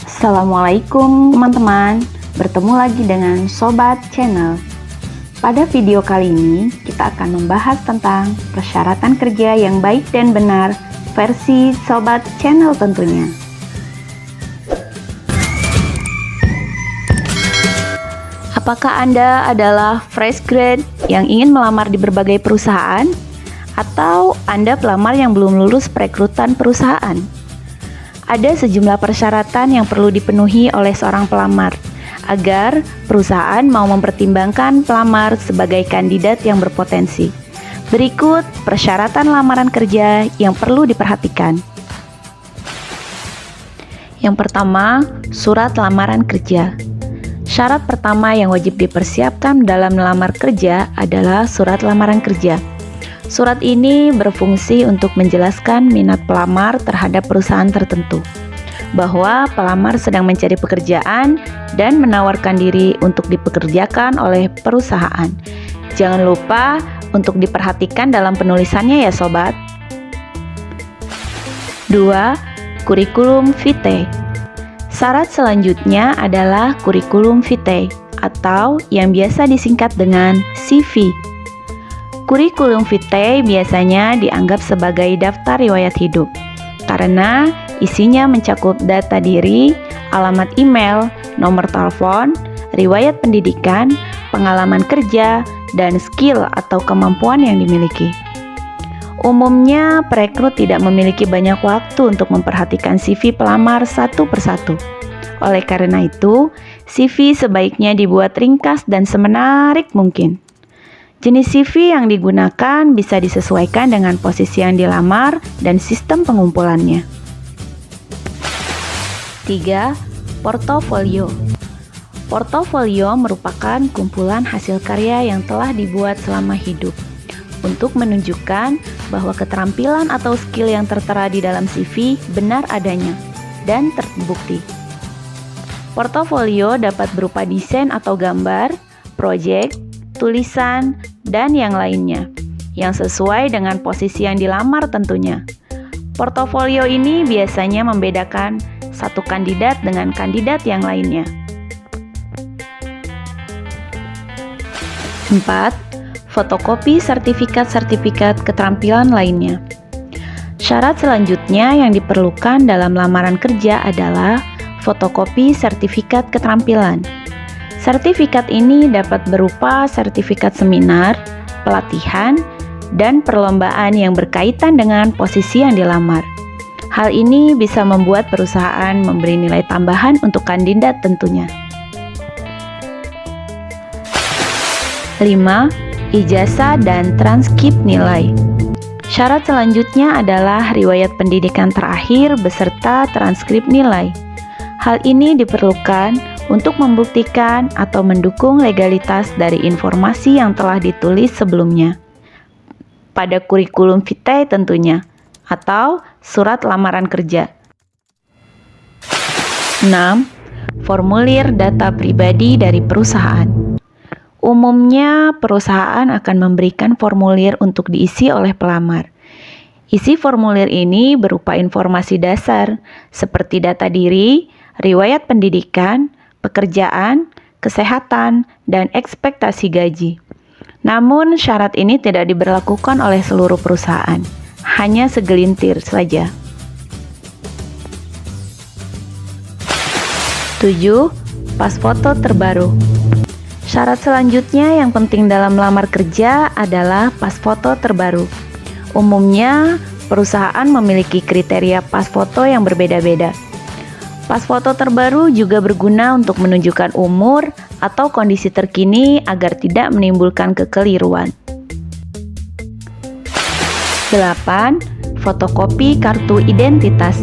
Assalamualaikum teman-teman, bertemu lagi dengan Sobat Channel. Pada video kali ini kita akan membahas tentang persyaratan kerja yang baik dan benar versi Sobat Channel tentunya. Apakah Anda adalah fresh grad yang ingin melamar di berbagai perusahaan? Atau Anda pelamar yang belum lulus perekrutan perusahaan? Ada sejumlah persyaratan yang perlu dipenuhi oleh seorang pelamar agar perusahaan mau mempertimbangkan pelamar sebagai kandidat yang berpotensi. Berikut persyaratan lamaran kerja yang perlu diperhatikan. Yang pertama, surat lamaran kerja. Syarat pertama yang wajib dipersiapkan dalam melamar kerja adalah surat lamaran kerja. Surat ini berfungsi untuk menjelaskan minat pelamar terhadap perusahaan tertentu, bahwa pelamar sedang mencari pekerjaan dan menawarkan diri untuk dipekerjakan oleh perusahaan. Jangan lupa untuk diperhatikan dalam penulisannya ya sobat. 2. Kurikulum vitae. Syarat selanjutnya adalah kurikulum vitae atau yang biasa disingkat dengan CV. Kurikulum vitae biasanya dianggap sebagai daftar riwayat hidup karena isinya mencakup data diri, alamat email, nomor telepon, riwayat pendidikan, pengalaman kerja, dan skill atau kemampuan yang dimiliki. Umumnya, perekrut tidak memiliki banyak waktu untuk memperhatikan CV pelamar satu persatu. Oleh karena itu, CV sebaiknya dibuat ringkas dan semenarik mungkin. Jenis CV yang digunakan bisa disesuaikan dengan posisi yang dilamar dan sistem pengumpulannya. 3. Portofolio. Portofolio merupakan kumpulan hasil karya yang telah dibuat selama hidup untuk menunjukkan bahwa keterampilan atau skill yang tertera di dalam CV benar adanya dan terbukti. Portofolio dapat berupa desain atau gambar, proyek, tulisan, dan yang lainnya yang sesuai dengan posisi yang dilamar tentunya. Portofolio ini biasanya membedakan satu kandidat dengan kandidat yang lainnya. 4. Fotokopi sertifikat-sertifikat keterampilan lainnya. Syarat selanjutnya yang diperlukan dalam lamaran kerja adalah fotokopi sertifikat keterampilan. Sertifikat ini dapat berupa sertifikat seminar, pelatihan, dan perlombaan yang berkaitan dengan posisi yang dilamar. Hal ini bisa membuat perusahaan memberi nilai tambahan untuk kandidat tentunya. 5. Ijazah dan transkrip nilai. Syarat selanjutnya adalah riwayat pendidikan terakhir beserta transkrip nilai. Hal ini diperlukan untuk membuktikan atau mendukung legalitas dari informasi yang telah ditulis sebelumnya pada kurikulum vitae tentunya atau surat lamaran kerja. 6. Formulir data pribadi dari perusahaan. Umumnya perusahaan akan memberikan formulir untuk diisi oleh pelamar. Isi formulir ini berupa informasi dasar seperti data diri, riwayat pendidikan, pekerjaan, kesehatan, dan ekspektasi gaji. Namun, syarat ini tidak diberlakukan oleh seluruh perusahaan, hanya segelintir saja. 7. Pas foto terbaru. Syarat selanjutnya yang penting dalam melamar kerja adalah pas foto terbaru. Umumnya, perusahaan memiliki kriteria pas foto yang berbeda-beda. Pas foto terbaru juga berguna untuk menunjukkan umur atau kondisi terkini agar tidak menimbulkan kekeliruan. 8. Fotokopi kartu identitas.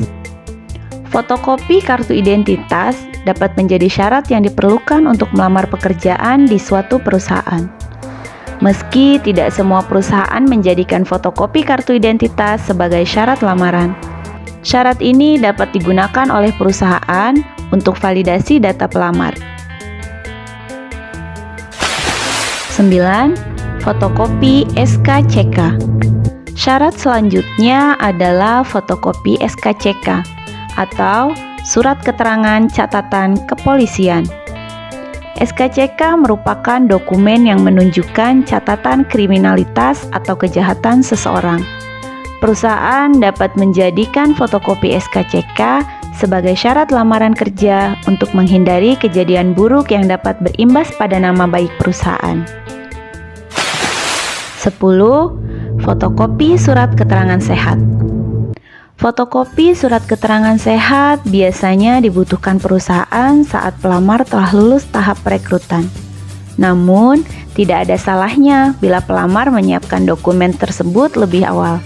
Fotokopi kartu identitas dapat menjadi syarat yang diperlukan untuk melamar pekerjaan di suatu perusahaan. Meski tidak semua perusahaan menjadikan fotokopi kartu identitas sebagai syarat lamaran. Syarat ini dapat digunakan oleh perusahaan untuk validasi data pelamar. 9. Fotokopi SKCK. Syarat selanjutnya adalah fotokopi SKCK atau surat keterangan catatan kepolisian. SKCK merupakan dokumen yang menunjukkan catatan kriminalitas atau kejahatan seseorang. Perusahaan dapat menjadikan fotokopi SKCK sebagai syarat lamaran kerja untuk menghindari kejadian buruk yang dapat berimbas pada nama baik perusahaan. 10. Fotokopi surat keterangan sehat. Fotokopi surat keterangan sehat biasanya dibutuhkan perusahaan saat pelamar telah lulus tahap perekrutan. Namun, tidak ada salahnya bila pelamar menyiapkan dokumen tersebut lebih awal.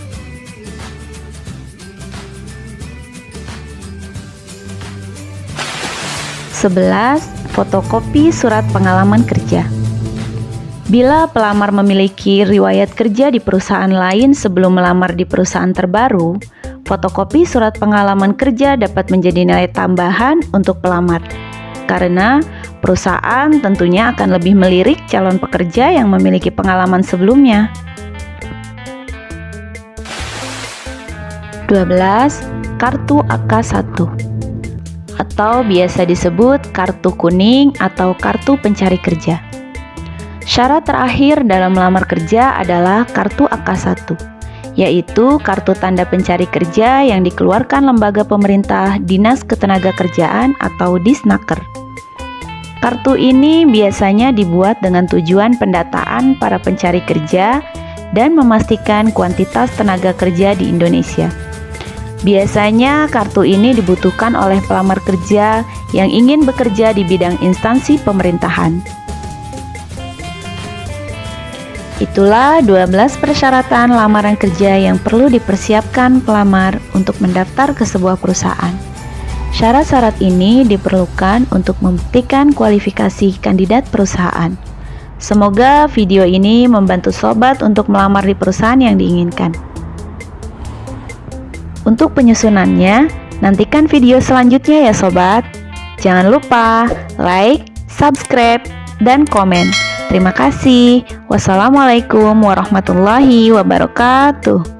Fotokopi surat pengalaman kerja. Bila pelamar memiliki riwayat kerja di perusahaan lain sebelum melamar di perusahaan terbaru, fotokopi surat pengalaman kerja dapat menjadi nilai tambahan untuk pelamar. Karena perusahaan tentunya akan lebih melirik calon pekerja yang memiliki pengalaman sebelumnya. 12. Kartu AK1 atau biasa disebut kartu kuning atau kartu pencari kerja. Syarat terakhir dalam melamar kerja adalah kartu AK1, yaitu kartu tanda pencari kerja yang dikeluarkan lembaga pemerintah Dinas Ketenagakerjaan atau Disnaker. Kartu ini biasanya dibuat dengan tujuan pendataan para pencari kerja dan memastikan kuantitas tenaga kerja di Indonesia. Biasanya kartu ini dibutuhkan oleh pelamar kerja yang ingin bekerja di bidang instansi pemerintahan. Itulah 12 persyaratan lamaran kerja yang perlu dipersiapkan pelamar untuk mendaftar ke sebuah perusahaan. Syarat-syarat ini diperlukan untuk membuktikan kualifikasi kandidat perusahaan. Semoga video ini membantu sobat untuk melamar di perusahaan yang diinginkan. Untuk penyusunannya, nantikan video selanjutnya ya sobat. Jangan lupa like, subscribe, dan komen. Terima kasih. Wassalamualaikum warahmatullahi wabarakatuh.